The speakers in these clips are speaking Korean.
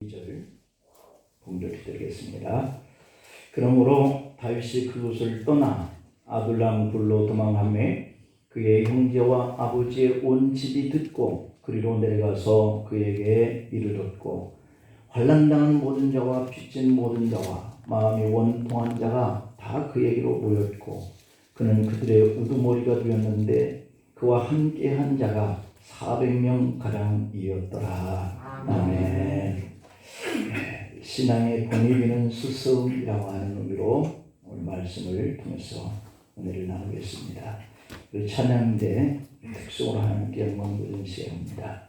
2절 봉독해 드리겠습니다. 그러므로 다윗이 그곳을 떠나 아둘람 굴로 도망하매 그의 형제와 아버지의 온 집이 듣고 그리로 내려가서 그에게 이르렀고 환난당한 모든 자와 빚진 모든 자와 마음이 원통한 자가 다 그에게로 모였고 그는 그들의 우두머리가 되었는데 그와 함께한 자가 400명 가량이었더라. 아멘. 신앙의 본입이는 스승이라고 하는 의미로 오늘 말씀을 통해서 은혜를 나누겠습니다. 그 찬양대 특성으로 하나님께 영광 드리는 시간입니다.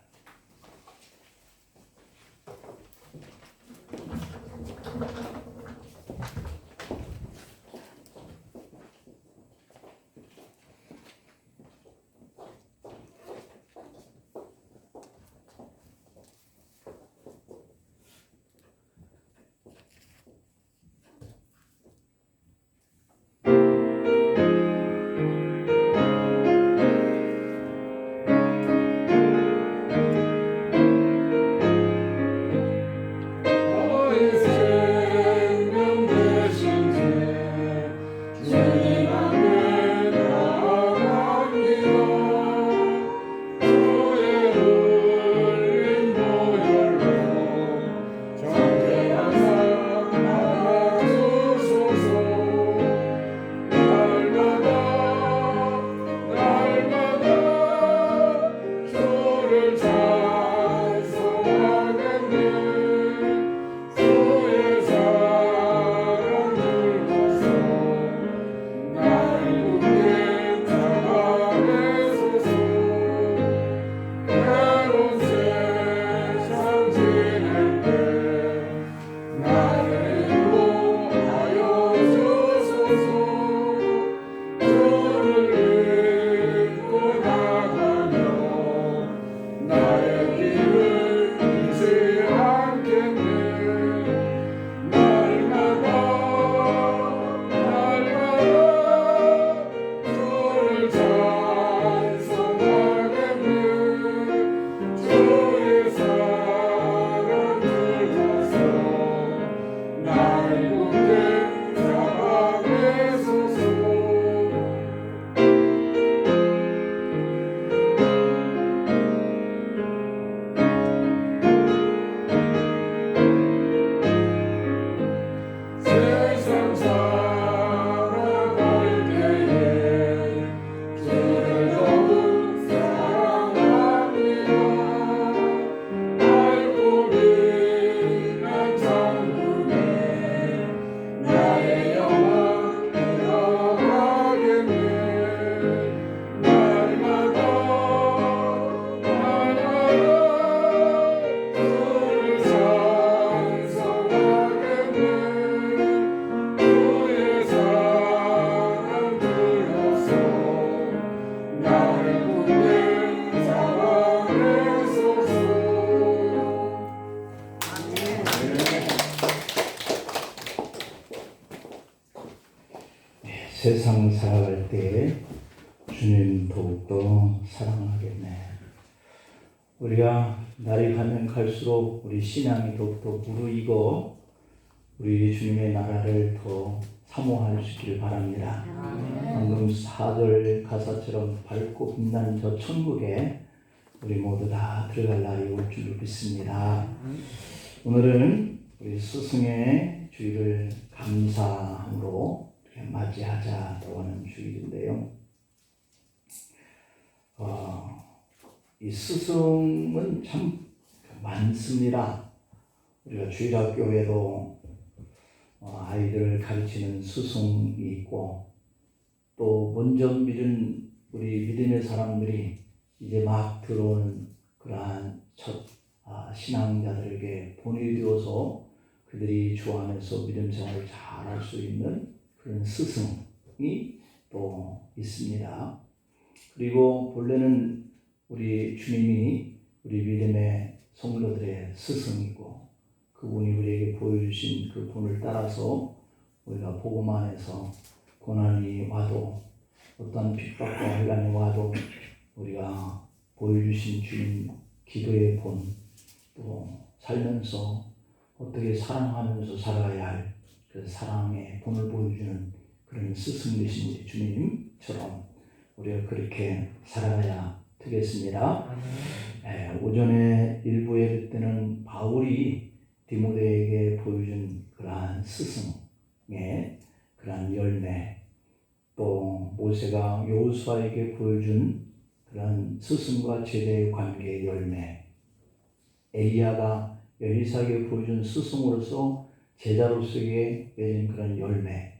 세상 살아갈 때 주님 더욱더 사랑하겠네. 우리가 날이 가면 갈수록 우리 신앙이 더욱더 무르익어 우리 주님의 나라를 더 사모할 수 있기를 바랍니다. 방금 4절 가사처럼 밝고 빛나는 저 천국에 우리 모두 다 들어갈 날이 올 줄 믿습니다. 오늘은 우리 스승의 주일을 감사함으로 맞이하자고 하는 주일인데요. 이 스승은 참 많습니다. 우리가 주일학교에도 아이들을 가르치는 스승이 있고 또 먼저 믿은 우리 믿음의 사람들이 이제 막 들어오는 그러한 첫 신앙자들에게 본이 되어서 그들이 주 안에서 믿음 생활을 잘 할 수 있는 그런 스승이 또 있습니다. 그리고 본래는 우리 주님이 우리 믿음의 성도들의 스승이고 그분이 우리에게 보여주신 그 본을 따라서 우리가 복음 안에서 고난이 와도 어떤 핍박과 혼란이 와도 우리가 보여주신 주님 기도의 본 또 살면서 어떻게 사랑하면서 살아야 할 그 사랑의 본을 보여주는 그런 스승 되신 우리 주님처럼 우리가 그렇게 살아가야 되겠습니다. 오전에 일부 예배 때는 바울이 디모데에게 보여준 그러한 스승의 그러한 열매, 또 모세가 여호수아에게 보여준 그러한 스승과 제자의 관계의 열매, 엘리야가 엘리사에게 보여준 스승으로서 제자로서의 맺은 그런 열매,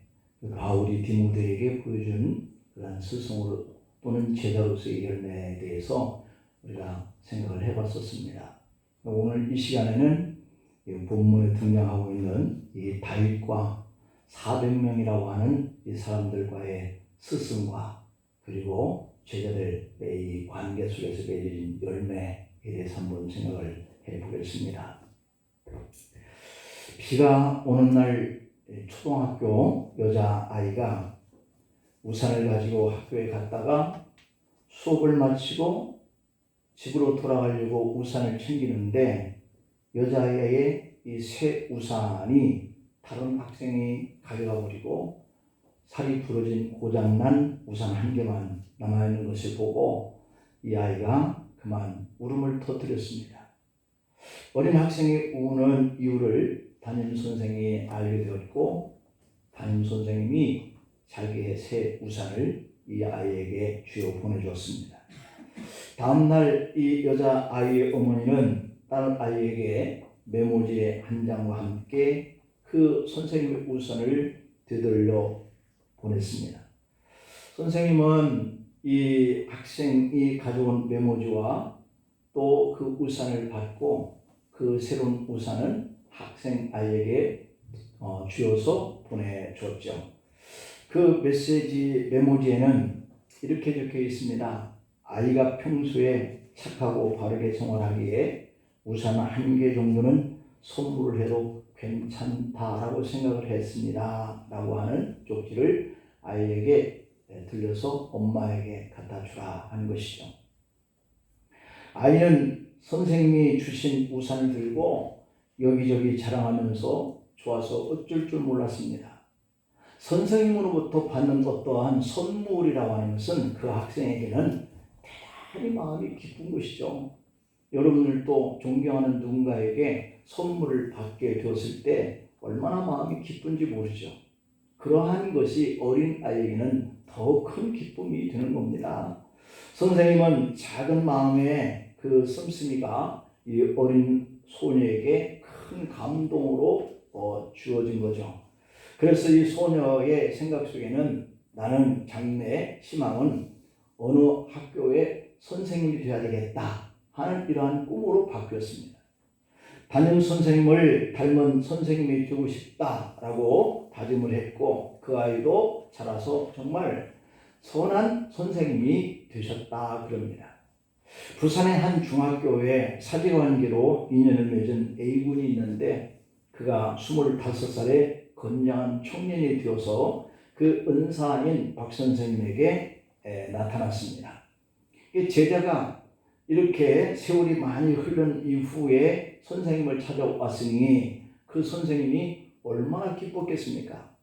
바울이 디모데에게 보여준 그런 스승으로 또는 제자로서의 열매에 대해서 우리가 생각을 해봤었습니다. 오늘 이 시간에는 이 본문에 등장하고 있는 이 다윗과 400명이라고 하는 이 사람들과의 스승과 그리고 제자들의 이 관계 속에서 맺은 열매에 대해서 한번 생각을 해보겠습니다. 비가 오는 날 초등학교 여자아이가 우산을 가지고 학교에 갔다가 수업을 마치고 집으로 돌아가려고 우산을 챙기는데 여자아이의 이 새 우산이 다른 학생이 가져가 버리고 살이 부러진 고장난 우산 한 개만 남아있는 것을 보고 이 아이가 그만 울음을 터뜨렸습니다. 어린 학생이 우는 이유를 담임선생이 알게 되었고 담임선생님이 자기의 새 우산을 이 아이에게 쥐어 보내주었습니다. 다음날 이 여자아이의 어머니는 다른 아이에게 메모지의 한 장과 함께 그 선생님의 우산을 되돌려 보냈습니다. 선생님은 이 학생이 가져온 메모지와 또 그 우산을 받고 그 새로운 우산은 학생 아이에게 쥐어서 보내줬죠. 그 메시지 메모지에는 이렇게 적혀 있습니다. 아이가 평소에 착하고 바르게 생활하기에 우산 한 개 정도는 선물을 해도 괜찮다라고 생각을 했습니다. 라고 하는 쪽지를 아이에게 들려서 엄마에게 갖다 주라 하는 것이죠. 아이는 선생님이 주신 우산을 들고 여기저기 자랑하면서 좋아서 어쩔 줄 몰랐습니다. 선생님으로부터 받는 어떠한 선물이라고 하는 것은 그 학생에게는 대단히 마음이 기쁜 것이죠. 여러분들도 존경하는 누군가에게 선물을 받게 되었을 때 얼마나 마음이 기쁜지 모르죠. 그러한 것이 어린 아이에게는 더 큰 기쁨이 되는 겁니다. 선생님은 작은 마음에 그 씀씀이가 이 어린 소녀에게 큰 감동으로 주어진 거죠. 그래서 이 소녀의 생각 속에는 나는 장래의 희망은 어느 학교의 선생님이 되어야 되겠다 하는 이러한 꿈으로 바뀌었습니다. 담임 선생님을 닮은 선생님이 되고 싶다라고 다짐을 했고 그 아이도 자라서 정말 선한 선생님이 되셨다 그럽니다. 부산의 한 중학교에 사제관계로 인연을 맺은 A군이 있는데 그가 25살에 건장한 청년이 되어서 그 은사인 박 선생님에게 나타났습니다. 제자가 이렇게 세월이 많이 흐른 이후에 선생님을 찾아왔으니 그 선생님이 얼마나 기뻤겠습니까?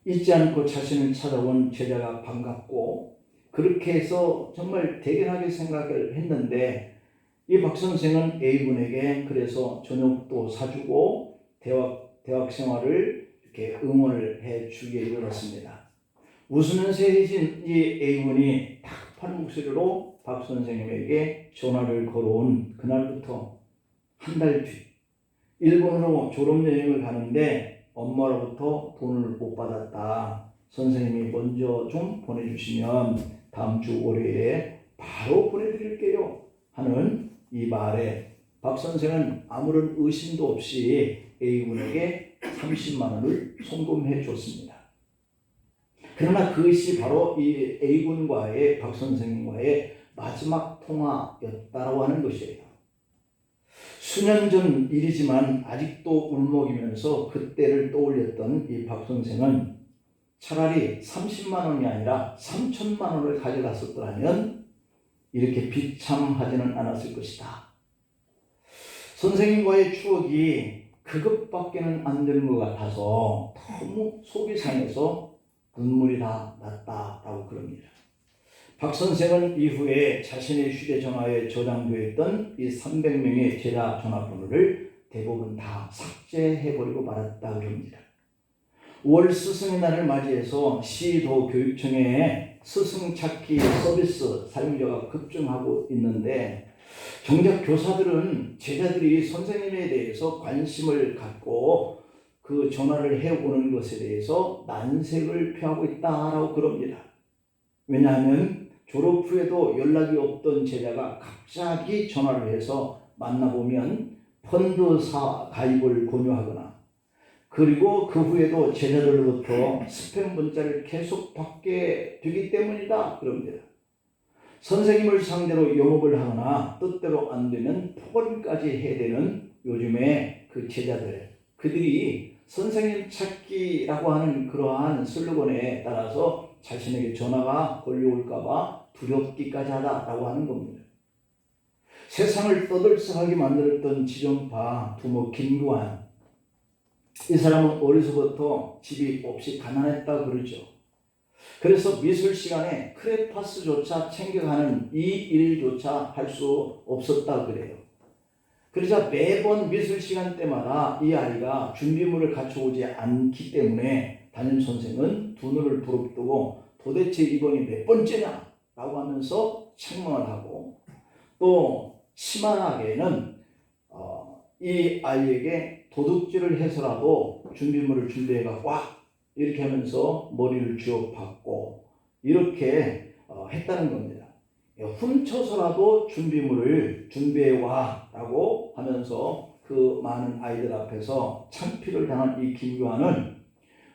잊지 않고 자신을 찾아온 제자가 반갑고 그렇게 해서 정말 대견하게 생각을 했는데 이 박 선생은 A군에게 그래서 저녁도 사주고 대학 생활을 이렇게 응원을 해주기에 이르렀습니다. 웃으면서 해진 이 A군이 다급한 목소리로 박 선생님에게 전화를 걸어온 그날부터 한 달 뒤 일본으로 졸업여행을 가는데 엄마로부터 돈을 못 받았다. 선생님이 먼저 좀 보내주시면 다음 주 월요일에 바로 보내드릴게요 하는 이 말에 박 선생은 아무런 의심도 없이 A군에게 30만 원을 송금해 줬습니다. 그러나 그것이 바로 이 A군과의 박 선생님과의 마지막 통화였다고 하는 것이에요. 수년 전 일이지만 아직도 울먹이면서 그때를 떠올렸던 이 박 선생은 차라리 30만 원이 아니라 3천만 원을 가져갔었더라면 이렇게 비참하지는 않았을 것이다. 선생님과의 추억이 그것밖에는 안 되는 것 같아서 너무 속이 상해서 눈물이 다 났다라고 그럽니다. 박 선생은 이후에 자신의 휴대전화에 저장되어 있던 이 300명의 제자 전화번호를 대부분 다 삭제해버리고 말았다 그럽니다. 5월 스승의 날을 맞이해서 시도 교육청에 스승 찾기 서비스 사용자가 급증하고 있는데, 정작 교사들은 제자들이 선생님에 대해서 관심을 갖고 그 전화를 해오는 것에 대해서 난색을 표하고 있다라고 그럽니다. 왜냐하면 졸업 후에도 연락이 없던 제자가 갑자기 전화를 해서 만나보면 펀드사 가입을 권유하거나, 그리고 그 후에도 제자들로부터 스팸 문자를 계속 받게 되기 때문이다 그럽니다. 선생님을 상대로 영업을 하거나 뜻대로 안 되면 폭언까지 해대는 요즘의 그 제자들, 그들이 선생님 찾기라고 하는 그러한 슬로건에 따라서 자신에게 전화가 걸려올까봐 두렵기까지 하다라고 하는 겁니다. 세상을 떠들썩하게 만들었던 지존파 두목 김구한, 이 사람은 어려서부터 집이 몹시 가난했다 그러죠. 그래서 미술 시간에 크레파스조차 챙겨가는 이 일조차 할 수 없었다 그래요. 그러자 매번 미술 시간 때마다 이 아이가 준비물을 갖춰오지 않기 때문에 담임 선생은 두 눈을 부릅뜨고 도대체 이번이 몇 번째냐 라고 하면서 책망을 하고, 또 심한하게는 이 아이에게 도둑질을 해서라도 준비물을 준비해갖고 와 이렇게 하면서 머리를 쥐어박고 이렇게 했다는 겁니다. 훔쳐서라도 준비물을 준비해와 라고 하면서 그 많은 아이들 앞에서 창피를 당한 이 김교환은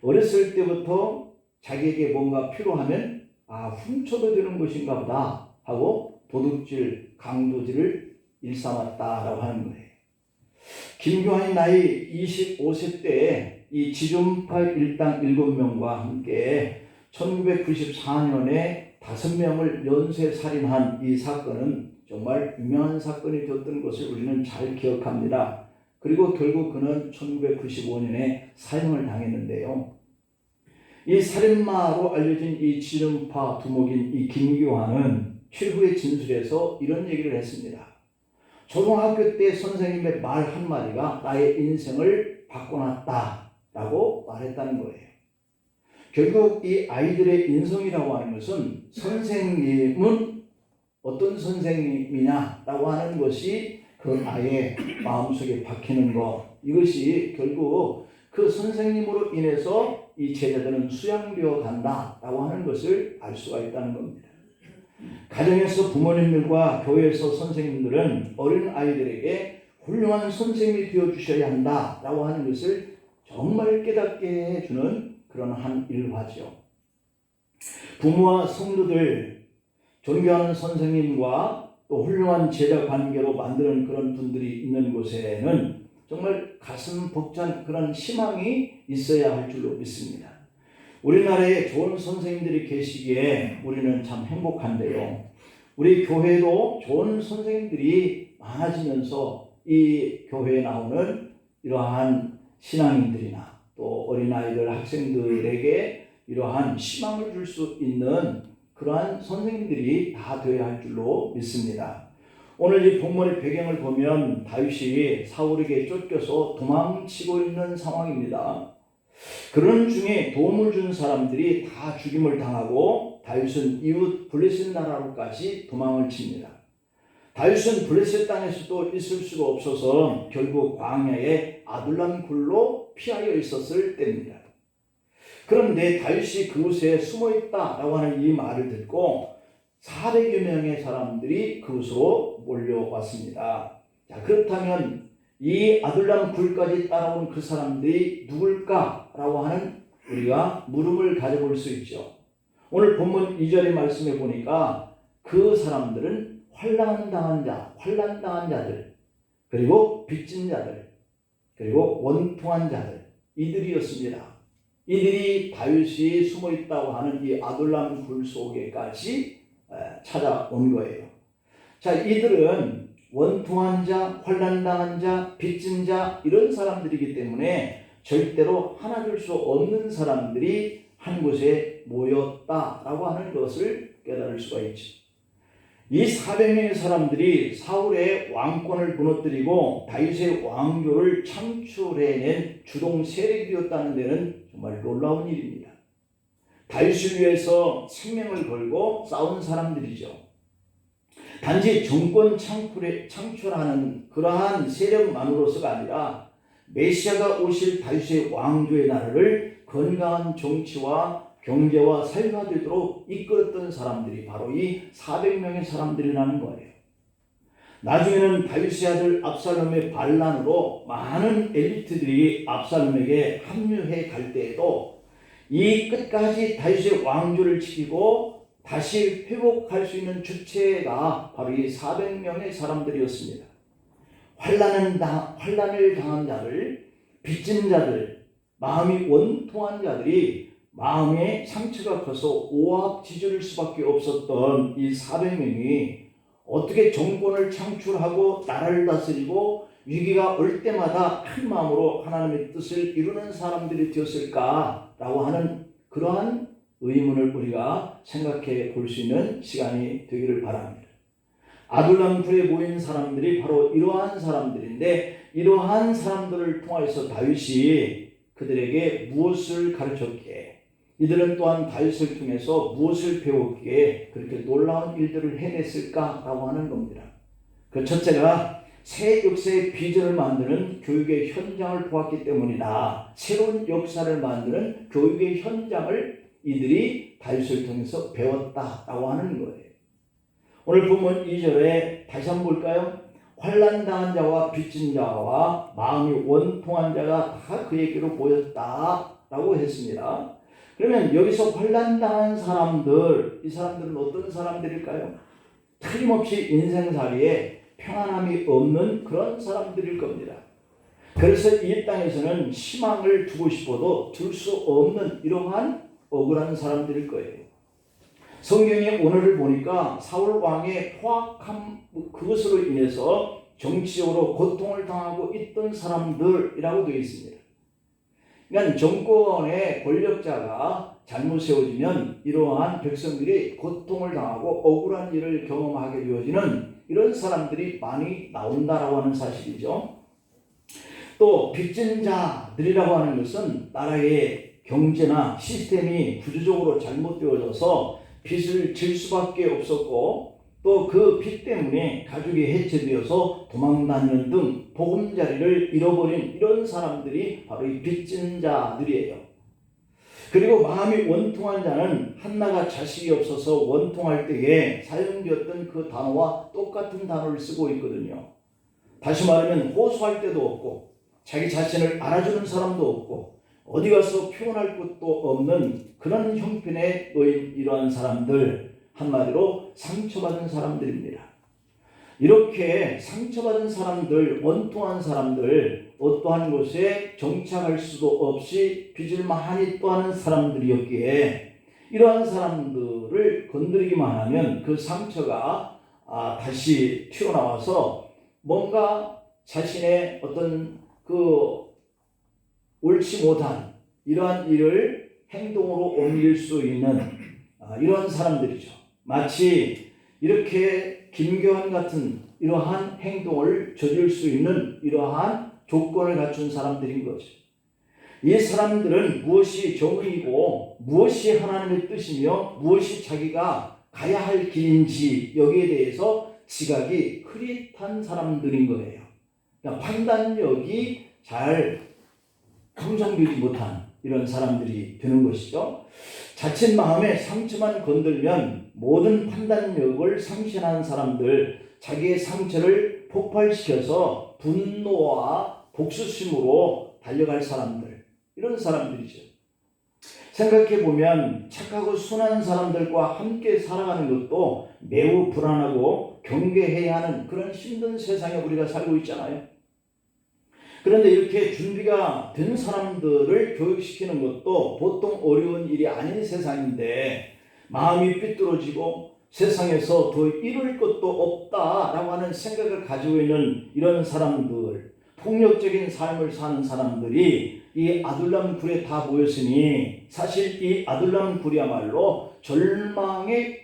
어렸을 때부터 자기에게 뭔가 필요하면 훔쳐도 되는 것인가 보다 하고 도둑질, 강도질을 일삼았다라고 하는 거예요. 김교환이 나이 25세 때에 이 지존파 일당 7명과 함께 1994년에 5명을 연쇄살인한 이 사건은 정말 유명한 사건이 되었던 것을 우리는 잘 기억합니다. 그리고 결국 그는 1995년에 사형을 당했는데요. 이 살인마로 알려진 이 지존파 두목인 이 김교환은 최후의 진술에서 이런 얘기를 했습니다. 초등학교 때 선생님의 말 한마디가 나의 인생을 바꿔놨다라고 말했다는 거예요. 결국 이 아이들의 인성이라고 하는 것은 선생님은 어떤 선생님이냐라고 하는 것이 그 아이의 마음속에 박히는 것, 이것이 결국 그 선생님으로 인해서 이 제자들은 수양되어 간다라고 하는 것을 알 수가 있다는 겁니다. 가정에서 부모님들과 교회에서 선생님들은 어린 아이들에게 훌륭한 선생님이 되어주셔야 한다라고 하는 것을 정말 깨닫게 해주는 그런 한 일화죠. 부모와 성도들, 존경하는 선생님과 또 훌륭한 제자 관계로 만드는 그런 분들이 있는 곳에는 정말 가슴 벅찬 그런 희망이 있어야 할 줄로 믿습니다. 우리나라에 좋은 선생님들이 계시기에 우리는 참 행복한데요. 우리 교회도 좋은 선생님들이 많아지면서 이 교회에 나오는 이러한 신앙인들이나 또 어린아이들, 학생들에게 이러한 희망을 줄 수 있는 그러한 선생님들이 다 되어야 할 줄로 믿습니다. 오늘 이 본문의 배경을 보면 다윗이 사울에게 쫓겨서 도망치고 있는 상황입니다. 그런 중에 도움을 준 사람들이 다 죽임을 당하고 다윗은 이웃 블레셋 나라로까지 도망을 칩니다. 다윗은 블레셋 땅에서도 있을 수가 없어서 결국 광야의 아둘람 굴로 피하여 있었을 때입니다. 그런데 다윗이 그곳에 숨어 있다라고 하는 이 말을 듣고 400여 명의 사람들이 그곳으로 몰려왔습니다. 자, 그렇다면 이 아둘람 굴까지 따라온 그 사람들이 누굴까라고 하는 우리가 물음을 가져볼 수 있죠. 오늘 본문 2절의 말씀에 보니까 그 사람들은 환난 당한 자들, 그리고 빚진 자들, 그리고 원통한 자들, 이들이었습니다. 이들이 다윗이 숨어 있다고 하는 이 아둘람 굴 속에까지 찾아온 거예요. 자, 이들은 원통한 자, 환난당한 자, 빚진 자 이런 사람들이기 때문에 절대로 하나 둘 수 없는 사람들이 한 곳에 모였다라고 하는 것을 깨달을 수가 있죠. 이 400명의 사람들이 사울의 왕권을 무너뜨리고 다윗의 왕조를 창출해낸 주동 세력이 되었다는 데는 정말 놀라운 일입니다. 다윗을 위해서 생명을 걸고 싸운 사람들이죠. 단지 정권 창출하는 그러한 세력만으로서가 아니라 메시아가 오실 다윗의 왕조의 나라를 건강한 정치와 경제와 사회가 되도록 이끌었던 사람들이 바로 이 400명의 사람들이라는 거예요. 나중에는 다윗의 아들 압살롬의 반란으로 많은 엘리트들이 압살롬에게 합류해 갈 때에도 이 끝까지 다윗의 왕조를 지키고 다시 회복할 수 있는 주체가 바로 이 400명의 사람들이었습니다. 환난을 당한 자들, 빚진 자들, 마음이 원통한 자들이 마음에 상처가 커서 오합지졸일 수밖에 없었던 이 400명이 어떻게 정권을 창출하고 나라를 다스리고 위기가 올 때마다 한 마음으로 하나님의 뜻을 이루는 사람들이 되었을까라고 하는 그러한 의문을 우리가 생각해 볼 수 있는 시간이 되기를 바랍니다. 아둘람 굴에 모인 사람들이 바로 이러한 사람들인데 이러한 사람들을 통해서 다윗이 그들에게 무엇을 가르쳤기에 이들은 또한 다윗을 통해서 무엇을 배웠기에 그렇게 놀라운 일들을 해냈을까라고 하는 겁니다. 그 첫째가 새 역사의 비전을 만드는 교육의 현장을 보았기 때문이다. 새로운 역사를 만드는 교육의 현장을 이들이 다윗을 통해서 배웠다라고 하는 거예요. 오늘 본문 2절에 다시 한번 볼까요? 환난당한 자와 빚진 자와 마음이 원통한 자가 다 그에게로 모였다라고 했습니다. 그러면 여기서 환난당한 사람들, 이 사람들은 어떤 사람들일까요? 틀림없이 인생살이에 평안함이 없는 그런 사람들일 겁니다. 그래서 이 땅에서는 희망을 두고 싶어도 둘 수 없는 이러한 억울한 사람들일 거예요. 성경의 오늘을 보니까 사울 왕의 포악함 그것으로 인해서 정치적으로 고통을 당하고 있던 사람들이라고 되어 있습니다. 그러니까 정권의 권력자가 잘못 세워지면 이러한 백성들이 고통을 당하고 억울한 일을 경험하게 되어지는 이런 사람들이 많이 나온다라고 하는 사실이죠. 또 빚진 자들이라고 하는 것은 나라의 경제나 시스템이 구조적으로 잘못되어져서 빚을 질 수밖에 없었고 또 그 빚 때문에 가족이 해체되어서 도망다니는 등 보금자리를 잃어버린 이런 사람들이 바로 이 빚진 자들이에요. 그리고 마음이 원통한 자는 한나가 자식이 없어서 원통할 때에 사용되었던 그 단어와 똑같은 단어를 쓰고 있거든요. 다시 말하면 호소할 데도 없고 자기 자신을 알아주는 사람도 없고 어디 가서 표현할 곳도 없는 그런 형편에 놓인 이러한 사람들, 한마디로 상처받은 사람들입니다. 이렇게 상처받은 사람들, 원통한 사람들, 어떠한 곳에 정착할 수도 없이 빚을 많이 또하는 사람들이었기에 이러한 사람들을 건드리기만 하면 그 상처가 다시 튀어나와서 뭔가 자신의 어떤 그 옳지 못한 이러한 일을 행동으로 옮길 수 있는 이러한 사람들이죠. 마치 이렇게 김교환 같은 이러한 행동을 저질 수 있는 이러한 조건을 갖춘 사람들인 거죠. 이 사람들은 무엇이 정의이고 무엇이 하나님의 뜻이며 무엇이 자기가 가야 할 길인지 여기에 대해서 지각이 흐릿한 사람들인 거예요. 그러니까 판단력이 잘 형성되지 못한 이런 사람들이 되는 것이죠. 자칫 마음에 상처만 건들면 모든 판단력을 상실한 사람들, 자기의 상처를 폭발시켜서 분노와 복수심으로 달려갈 사람들, 이런 사람들이죠. 생각해보면 착하고 순한 사람들과 함께 살아가는 것도 매우 불안하고 경계해야 하는 그런 힘든 세상에 우리가 살고 있잖아요. 그런데 이렇게 준비가 된 사람들을 교육시키는 것도 보통 어려운 일이 아닌 세상인데 마음이 삐뚤어지고 세상에서 더 이룰 것도 없다라고 하는 생각을 가지고 있는 이런 사람들, 폭력적인 삶을 사는 사람들이 이 아둘람 굴에 다 모였으니 사실 이 아둘람 굴이야말로 절망의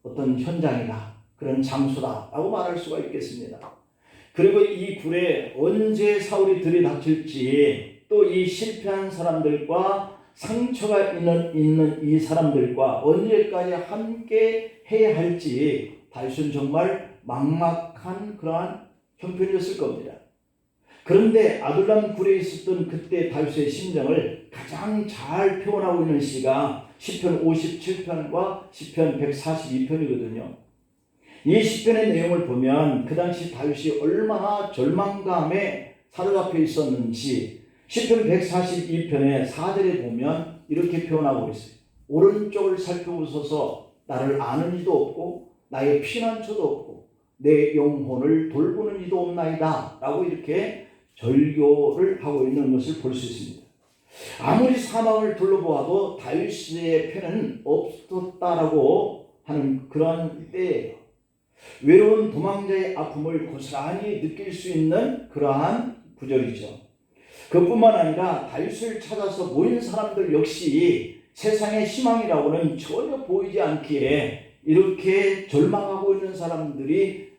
어떤 현장이다, 그런 장소다라고 말할 수가 있겠습니다. 그리고 이 굴에 언제 사울이 들이닥칠지, 또 이 실패한 사람들과 상처가 있는 이 사람들과 언제까지 함께 해야 할지 다윗은 정말 막막한 그러한 형편이었을 겁니다. 그런데 아둘람 굴에 있었던 그때 다윗의 심정을 가장 잘 표현하고 있는 시가 시편 57편과 시편 142편이거든요. 이 시편의 내용을 보면 그 당시 다윗이 얼마나 절망감에 사로잡혀 있었는지 시편 142편의 4절에 보면 이렇게 표현하고 있어요. 오른쪽을 살펴보소서. 나를 아는 이도 없고 나의 피난처도 없고 내 영혼을 돌보는 이도 없나이다 라고 이렇게 절교를 하고 있는 것을 볼 수 있습니다. 아무리 사망을 둘러보아도 다윗의 패는 없었다라고 하는 그런 때예요. 외로운 도망자의 아픔을 고스란히 느낄 수 있는 그러한 구절이죠. 그뿐만 아니라 다윗을 찾아서 모인 사람들 역시 세상의 희망이라고는 전혀 보이지 않기에 이렇게 절망하고 있는 사람들이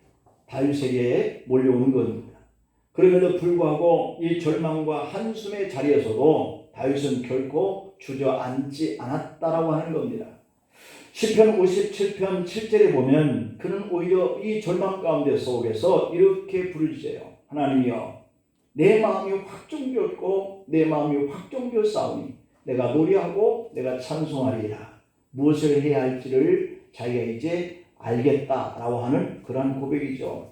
다윗에게 몰려오는 겁니다. 그럼에도 불구하고 이 절망과 한숨의 자리에서도 다윗은 결코 주저앉지 않았다라고 하는 겁니다. 시편 57편 7절에 보면 그는 오히려 이 절망 가운데 속에서 이렇게 부르짖어요. 하나님이여, 내 마음이 확정되었고 내 마음이 확정되었사오니 내가 노래하고 내가 찬송하리라. 무엇을 해야 할지를 자기가 이제 알겠다라고 하는 그러한 고백이죠.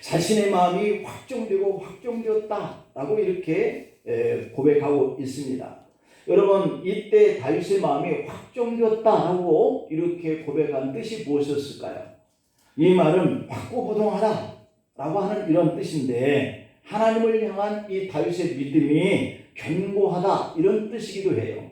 자신의 마음이 확정되고 확정되었다라고 이렇게 고백하고 있습니다. 여러분, 이때 다윗의 마음이 확정되었다라고 이렇게 고백한 뜻이 무엇이었을까요? 이 말은 확고부동하라 라고 하는 이런 뜻인데, 하나님을 향한 이 다윗의 믿음이 견고하다 이런 뜻이기도 해요.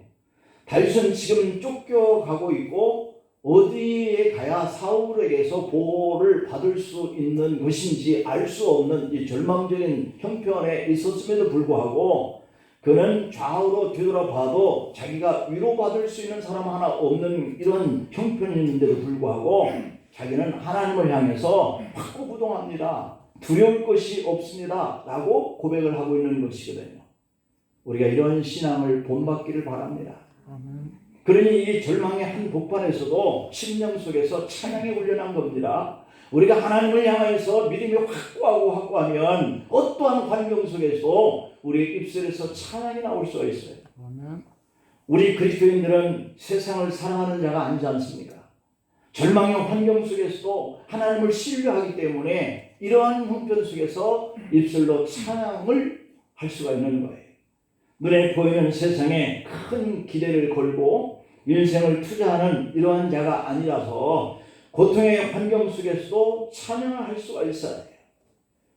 다윗은 지금 쫓겨가고 있고 어디에 가야 사울에게서 보호를 받을 수 있는 것인지 알 수 없는 이 절망적인 형편에 있었음에도 불구하고 그는 좌우로 뒤돌아봐도 자기가 위로받을 수 있는 사람 하나 없는 이런 형편인데도 불구하고 자기는 하나님을 향해서 확고부동합니다. 두려울 것이 없습니다 라고 고백을 하고 있는 것이거든요. 우리가 이런 신앙을 본받기를 바랍니다. 그러니 이 절망의 한 복판에서도 심령 속에서 찬양이 훈련한 겁니다. 우리가 하나님을 향해서 믿음이 확고하면 어떠한 환경 속에서 우리의 입술에서 찬양이 나올 수가 있어요. 우리 그리스도인들은 세상을 사랑하는 자가 아니지 않습니까? 절망의 환경 속에서도 하나님을 신뢰하기 때문에 이러한 형편 속에서 입술로 찬양을 할 수가 있는 거예요. 눈에 보이는 세상에 큰 기대를 걸고 인생을 투자하는 이러한 자가 아니라서 고통의 환경 속에서도 찬양을 할 수가 있어야 돼요.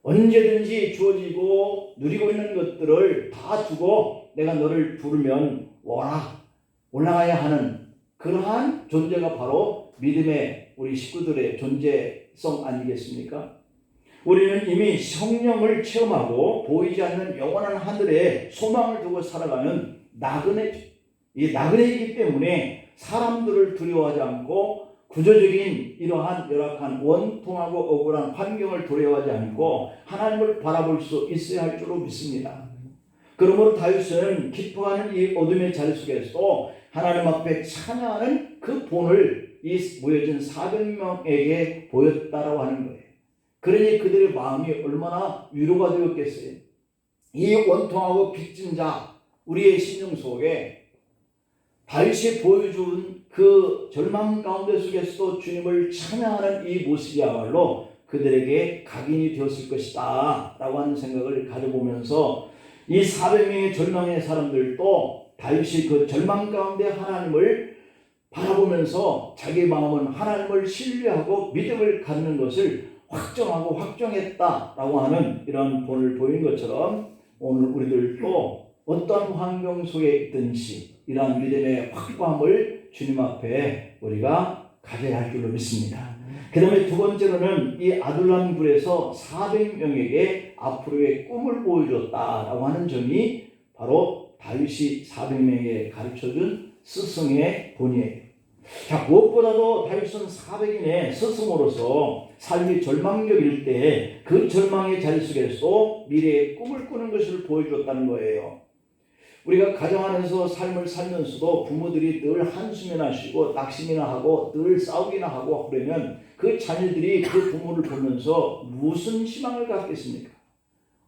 언제든지 주어지고 누리고 있는 것들을 다 두고 내가 너를 부르면 올라가야 하는 그러한 존재가 바로 믿음의 우리 식구들의 존재성 아니겠습니까? 우리는 이미 성령을 체험하고 보이지 않는 영원한 하늘에 소망을 두고 살아가는 나그네이기 때문에 사람들을 두려워하지 않고 구조적인 이러한 열악한 원통하고 억울한 환경을 두려워하지 않고 하나님을 바라볼 수 있어야 할 줄로 믿습니다. 그러므로 다윗은 기뻐하는 이 어둠의 자리 속에서도 하나님 앞에 찬양하는 그 본을 이 모여진 400명에게 보였다라고 하는 거예요. 그러니 그들의 마음이 얼마나 위로가 되었겠어요. 이 원통하고 빚진 자, 우리의 심령 속에 다윗이 보여준 그 절망 가운데 속에서도 주님을 찬양하는 이 모습이야말로 그들에게 각인이 되었을 것이다 라고 하는 생각을 가져보면서 이 400명의 절망의 사람들도 다윗이 그 절망 가운데 하나님을 바라보면서 자기 마음은 하나님을 신뢰하고 믿음을 갖는 것을 확정하고 확정했다라고 하는 이런 본을 보인 것처럼 오늘 우리들도 어떤 환경 속에 있든지 이러한 믿음의 확고함을 주님 앞에 우리가 가져야 할 줄로 믿습니다. 그 다음에 두 번째로는 이 아둘람 굴에서 400명에게 앞으로의 꿈을 보여줬다라고 하는 점이 바로 다윗이 400명에게 가르쳐준 스승의 본이에요. 자, 무엇보다도 다윗은 400인의 스승으로서 삶이 절망적일 때 그 절망의 자리 속에서 미래의 꿈을 꾸는 것을 보여줬다는 거예요. 우리가 가정 안에서 삶을 살면서도 부모들이 늘 한숨이나 쉬고 낙심이나 하고 늘 싸우기나 하고 그러면 그 자녀들이 그 부모를 보면서 무슨 희망을 갖겠습니까?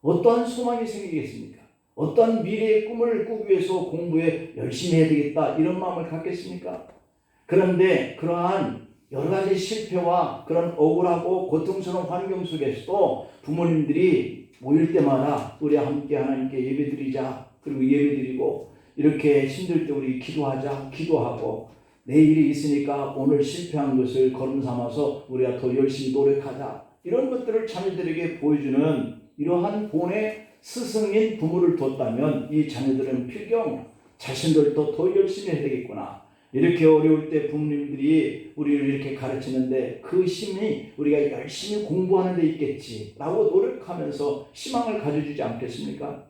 어떠한 소망이 생기겠습니까? 어떠한 미래의 꿈을 꾸기 위해서 공부에 열심히 해야 되겠다 이런 마음을 갖겠습니까? 그런데 그러한 여러 가지 실패와 그런 억울하고 고통스러운 환경 속에서도 부모님들이 모일 때마다 우리 함께 하나님께 예배드리자, 그리고 예배드리고 이렇게 힘들 때 우리 기도하자, 기도하고 내일이 있으니까 오늘 실패한 것을 거름 삼아서 우리가 더 열심히 노력하자, 이런 것들을 자녀들에게 보여주는 이러한 본의 스승인 부모를 뒀다면 이 자녀들은 필경 자신들도 더 열심히 해야 되겠구나. 이렇게 어려울 때 부모님들이 우리를 이렇게 가르치는데 그 힘이 우리가 열심히 공부하는 데 있겠지 라고 노력하면서 희망을 가져주지 않겠습니까?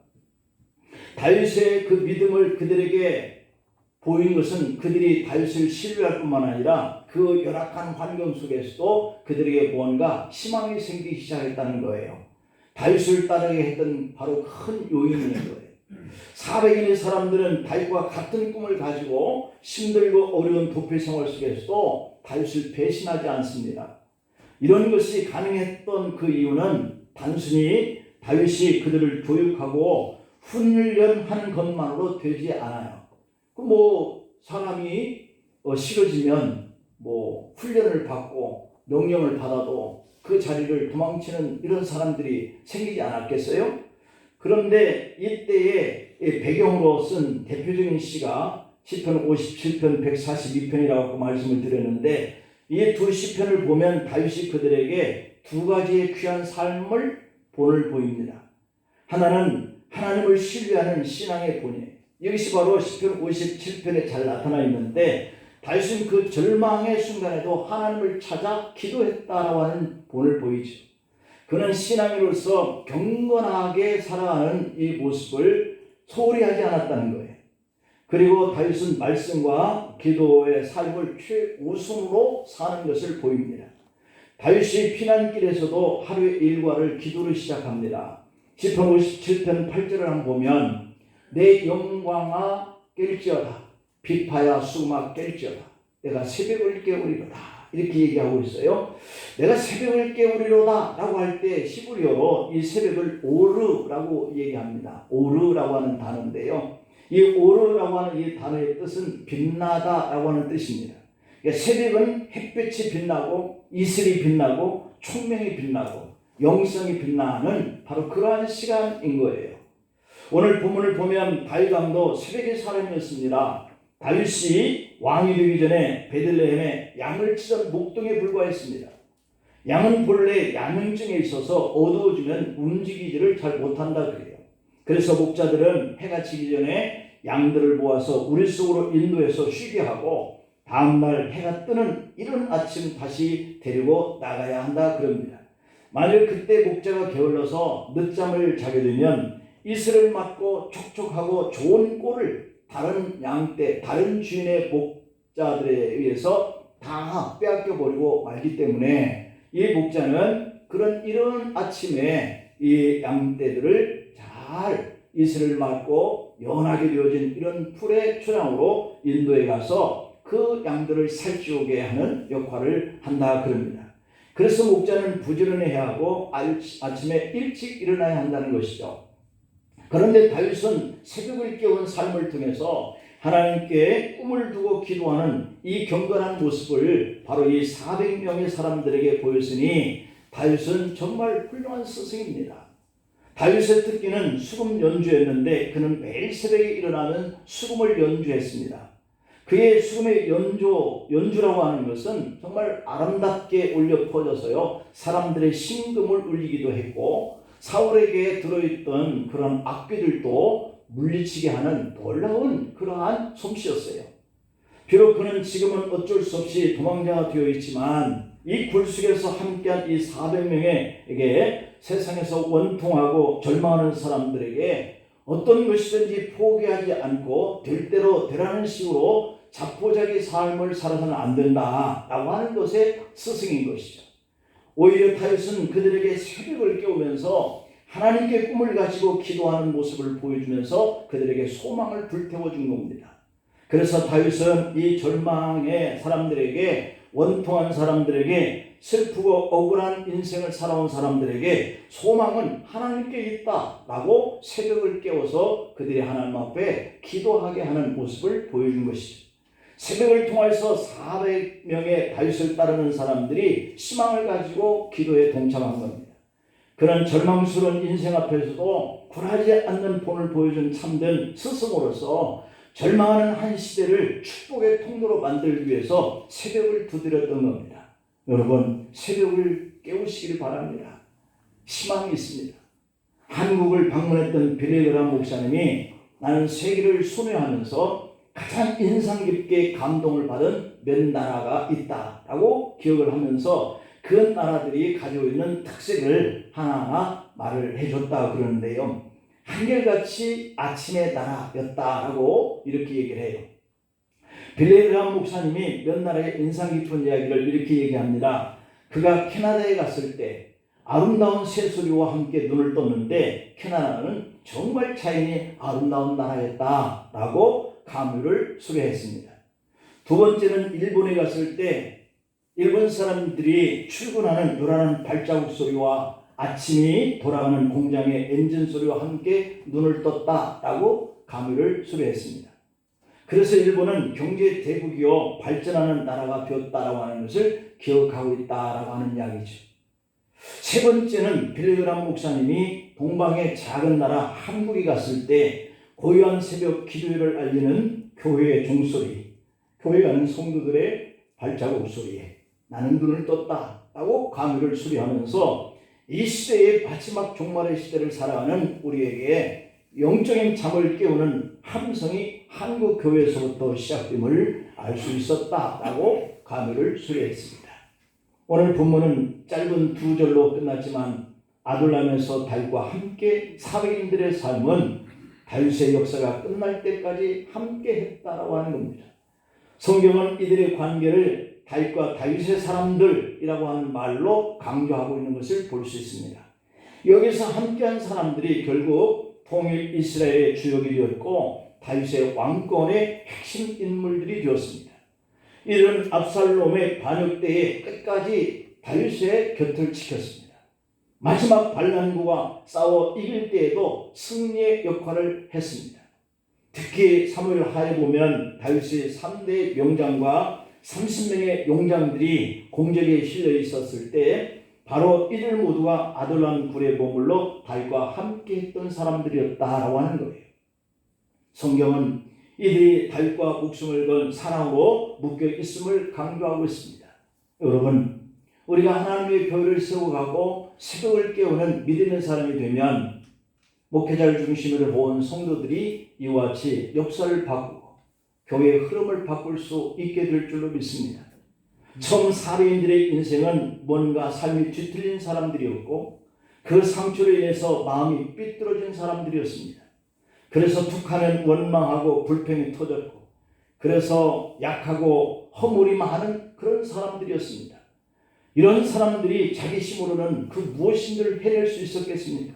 다윗의 그 믿음을 그들에게 보인 것은 그들이 다윗을 신뢰할 뿐만 아니라 그 열악한 환경 속에서도 그들에게 뭔가 희망이 생기기 시작했다는 거예요. 다윗을 따르게 했던 바로 큰 요인인 거예요. 400인의 사람들은 다윗과 같은 꿈을 가지고 힘들고 어려운 도피 생활 속에서도 다윗을 배신하지 않습니다. 이런 것이 가능했던 그 이유는 단순히 다윗이 그들을 교육하고 훈련하는 것만으로 되지 않아요. 사람이 싫어지면 훈련을 받고 명령을 받아도 그 자리를 도망치는 이런 사람들이 생기지 않았겠어요? 그런데 이때의 배경으로 쓴 대표적인 시가 시편 57편 142편이라고 말씀을 드렸는데, 이 두 시편을 보면 다윗이 그들에게 두 가지의 귀한 삶을 본을 보입니다. 하나는 하나님을 신뢰하는 신앙의 본이에요. 이것이 바로 시편 57편에 잘 나타나 있는데, 다윗은 그 절망의 순간에도 하나님을 찾아 기도했다라고 하는 본을 보이죠. 그는 신앙인으로서 경건하게 살아가는 이 모습을 소홀히 하지 않았다는 거예요. 그리고 다윗은 말씀과 기도의 삶을 최우선으로 사는 것을 보입니다. 다윗이 피난길에서도 하루의 일과를 기도로 시작합니다. 시편 57편 8절을 한번 보면 내 영광아 깰지어다, 비파야 수금아 깰지어다, 내가 새벽을 깨우리로다, 이렇게 얘기하고 있어요. 내가 새벽을 깨우리로다 라고 할 때 히브리어로 이 새벽을 오르라고 얘기합니다. 오르라고 하는 단어인데요, 이 오르라고 하는 이 단어의 뜻은 빛나다 라고 하는 뜻입니다. 그러니까 새벽은 햇볕이 빛나고 이슬이 빛나고 총명이 빛나고 영성이 빛나는 바로 그러한 시간인 거예요. 오늘 본문을 보면 다윗 왕도 새벽의 사람이었습니다. 다윗이 왕이 되기 전에 베들레헴에 양을 치던 목동에 불과했습니다. 양은 본래 야맹증에 있어서 어두워지면 움직이지를 잘 못한다 그래요. 그래서 목자들은 해가 지기 전에 양들을 모아서 우리 속으로 인도해서 쉬게 하고 다음날 해가 뜨는 이른 아침 다시 데리고 나가야 한다 그럽니다. 만일 그때 목자가 게을러서 늦잠을 자게 되면 이슬을 맞고 촉촉하고 좋은 꼴을 다른 양떼, 다른 주인의 목자들에 의해서 다 빼앗겨 버리고 말기 때문에 이 목자는 그런 이른 아침에 이 양떼들을 잘 이슬을 맞고 연하게 되어진 이런 풀의 초장으로 인도에 가서 그 양들을 살찌우게 하는 역할을 한다 그럽니다. 그래서 목자는 부지런해야 하고 아침에 일찍 일어나야 한다는 것이죠. 그런데 다윗은 새벽을 깨운 삶을 통해서 하나님께 꿈을 두고 기도하는 이 경건한 모습을 바로 이 400명의 사람들에게 보였으니 다윗은 정말 훌륭한 스승입니다. 다윗의 특기는 수금 연주였는데 그는 매일 새벽에 일어나면 수금을 연주했습니다. 그의 수금의 연주라고 하는 것은 정말 아름답게 울려 퍼져서요, 사람들의 심금을 울리기도 했고 사울에게 들어있던 그런 악귀들도 물리치게 하는 놀라운 그러한 솜씨였어요. 비록 그는 지금은 어쩔 수 없이 도망자가 되어 있지만 이 굴속에서 함께한 이 400명에게 세상에서 원통하고 절망하는 사람들에게 어떤 것이든지 포기하지 않고 될 대로 되라는 식으로 자포자기 삶을 살아서는 안 된다라고 하는 것의 스승인 것이죠. 오히려 다윗은 그들에게 새벽을 깨우면서 하나님께 꿈을 가지고 기도하는 모습을 보여주면서 그들에게 소망을 불태워준 겁니다. 그래서 다윗은 이 절망의 사람들에게, 원통한 사람들에게, 슬프고 억울한 인생을 살아온 사람들에게 소망은 하나님께 있다라고 새벽을 깨워서 그들이 하나님 앞에 기도하게 하는 모습을 보여준 것이죠. 새벽을 통해서 400명의 다윗을 따르는 사람들이 희망을 가지고 기도에 동참한 겁니다. 그런 절망스러운 인생 앞에서도 굴하지 않는 본을 보여준 참된 스승으로서 절망하는 한 시대를 축복의 통로로 만들기 위해서 새벽을 두드렸던 겁니다. 여러분, 새벽을 깨우시길 바랍니다. 희망이 있습니다. 한국을 방문했던 빌레그람 목사님이 나는 세계를 순회하면서 가장 인상 깊게 감동을 받은 몇 나라가 있다라고 기억을 하면서 그 나라들이 가지고 있는 특색을 하나하나 말을 해줬다 그러는데요. 한결같이 아침의 나라였다라고 이렇게 얘기를 해요. 빌레그람 목사님이 몇 나라의 인상 깊은 이야기를 이렇게 얘기합니다. 그가 캐나다에 갔을 때 아름다운 새소리와 함께 눈을 떴는데 캐나다는 정말 자연이 아름다운 나라였다라고 감유를 수료했습니다. 두 번째는 일본에 갔을 때 일본 사람들이 출근하는 요란한 발자국 소리와 아침이 돌아가는 공장의 엔진 소리와 함께 눈을 떴다라고 감유를 수료했습니다. 그래서 일본은 경제 대국이요 발전하는 나라가 되었다라고 하는 것을 기억하고 있다라고 하는 이야기죠. 세 번째는 빌레그람 목사님이 동방의 작은 나라 한국에 갔을 때 고요한 새벽 기도회를 알리는 교회의 종소리, 교회 가는 성도들의 발자국 소리에 나는 눈을 떴다라고 감유를 수료하면서 이 시대의 마지막 종말의 시대를 살아가는 우리에게 영적인 잠을 깨우는 함성이 한국 교회에서부터 시작됨을 알 수 있었다라고 감유를 수료했습니다. 오늘 본문은 짧은 두 절로 끝났지만 아둘람에서 다윗과 함께 사백인들의 삶은 다윗의 역사가 끝날 때까지 함께 했다라고 하는 겁니다. 성경은 이들의 관계를 다윗과 다윗의 사람들이라고 하는 말로 강조하고 있는 것을 볼 수 있습니다. 여기서 함께한 사람들이 결국 통일 이스라엘의 주역이 되었고 다윗의 왕권의 핵심 인물들이 되었습니다. 이들은 압살롬의 반역 때에 끝까지 다윗의 곁을 지켰습니다. 마지막 반란군과 싸워 이길 때에도 승리의 역할을 했습니다. 특히 사무엘하에 보면 다윗의 3대 명장과 30명의 용장들이 공적에 실려 있었을 때 바로 이들 모두가 아둘람 굴의 보물로 다윗과 함께 했던 사람들이었다라고 하는 거예요. 성경은 이들이 다윗과 목숨을 건 사랑으로 묶여 있음을 강조하고 있습니다. 여러분, 우리가 하나님의 교회를 세워가고 새벽을 깨우는 믿음의 사람이 되면 목회자를 중심으로 모은 성도들이 이와 같이 역사를 바꾸고 교회의 흐름을 바꿀 수 있게 될 줄로 믿습니다. 처음 사례인들의 인생은 뭔가 삶이 뒤틀린 사람들이었고 그 상처로 인해서 마음이 삐뚤어진 사람들이었습니다. 그래서 툭하면 원망하고 불평이 터졌고 그래서 약하고 허무리만하는 그런 사람들이었습니다. 이런 사람들이 자기 힘으로는 그 무엇인지를 해낼 수 있었겠습니까?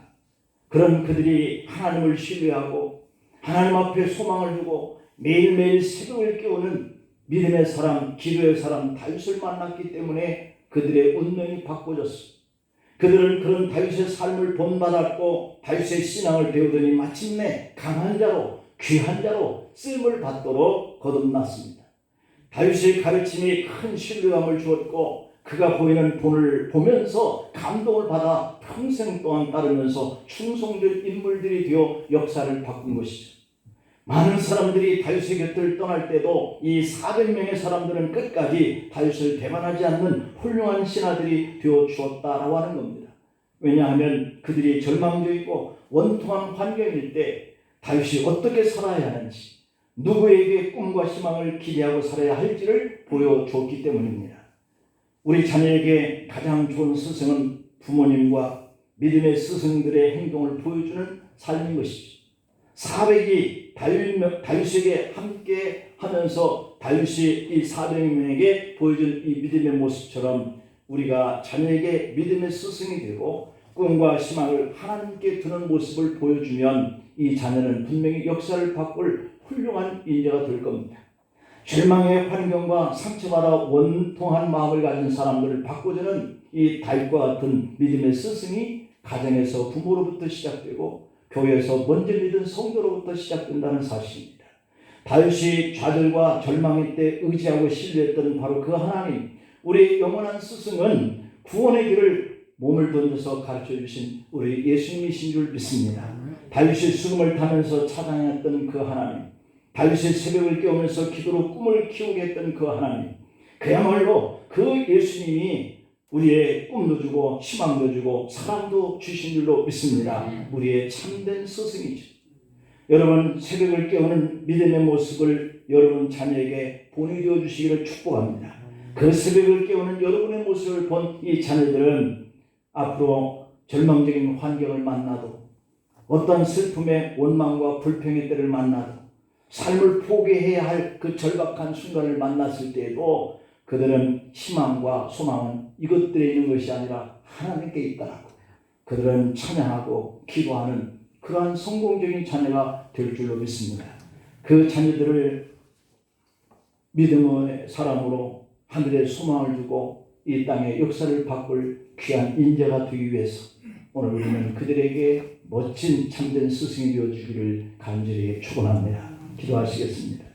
그런 그들이 하나님을 신뢰하고 하나님 앞에 소망을 두고 매일매일 새벽을 깨우는 믿음의 사람, 기도의 사람 다윗을 만났기 때문에 그들의 운명이 바꿔졌습니다. 그들은 그런 다윗의 삶을 본받았고 다윗의 신앙을 배우더니 마침내 강한 자로 귀한 자로 쓰임을 받도록 거듭났습니다. 다윗의 가르침이 큰 신뢰감을 주었고 그가 보이는 본을 보면서 감동을 받아 평생 동안 따르면서 충성된 인물들이 되어 역사를 바꾼 것이죠. 많은 사람들이 다윗의 곁을 떠날 때도 이 400명의 사람들은 끝까지 다윗을 배반하지 않는 훌륭한 신하들이 되어 주었다라고 하는 겁니다. 왜냐하면 그들이 절망적이고 원통한 환경일 때 다윗이 어떻게 살아야 하는지, 누구에게 꿈과 희망을 기대하고 살아야 할지를 보여줬기 때문입니다. 우리 자녀에게 가장 좋은 스승은 부모님과 믿음의 스승들의 행동을 보여주는 삶인 것이죠. 사백이 다윗에게 함께 하면서 다윗이 이 400명에게 보여준 이 믿음의 모습처럼 우리가 자녀에게 믿음의 스승이 되고 꿈과 희망을 하나님께 두는 모습을 보여주면 이 자녀는 분명히 역사를 바꿀 훌륭한 인재가 될 겁니다. 절망의 환경과 상처받아 원통한 마음을 가진 사람들을 바꾸자는 이 다윗과 같은 믿음의 스승이 가정에서 부모로부터 시작되고 교회에서 먼저 믿은 성도로부터 시작된다는 사실입니다. 다윗이 좌절과 절망의 때 의지하고 신뢰했던 바로 그 하나님, 우리 영원한 스승은 구원의 길을 몸을 던져서 가르쳐 주신 우리 예수님이신 줄 믿습니다. 다윗이 수금을 타면서 찬양했던 그 하나님, 다윗이 새벽을 깨우면서 기도로 꿈을 키우게 했던 그 하나님, 그야말로 그 예수님이 우리의 꿈도 주고 희망도 주고 사랑도 주신 줄로 믿습니다. 우리의 참된 스승이죠. 여러분, 새벽을 깨우는 믿음의 모습을 여러분 자녀에게 보내줘 주시기를 축복합니다. 그 새벽을 깨우는 여러분의 모습을 본 이 자녀들은 앞으로 절망적인 환경을 만나도, 어떤 슬픔의 원망과 불평의 때를 만나도, 삶을 포기해야 할 그 절박한 순간을 만났을 때에도 그들은 희망과 소망은 이것들에 있는 것이 아니라 하나님께 있다라고 그들은 찬양하고 기도하는 그러한 성공적인 자녀가 될 줄로 믿습니다. 그 자녀들을 믿음의 사람으로 하늘에 소망을 주고 이 땅의 역사를 바꿀 귀한 인재가 되기 위해서 오늘 우리는 그들에게 멋진 참된 스승이 되어주기를 간절히 축원합니다. 기도하시겠습니다.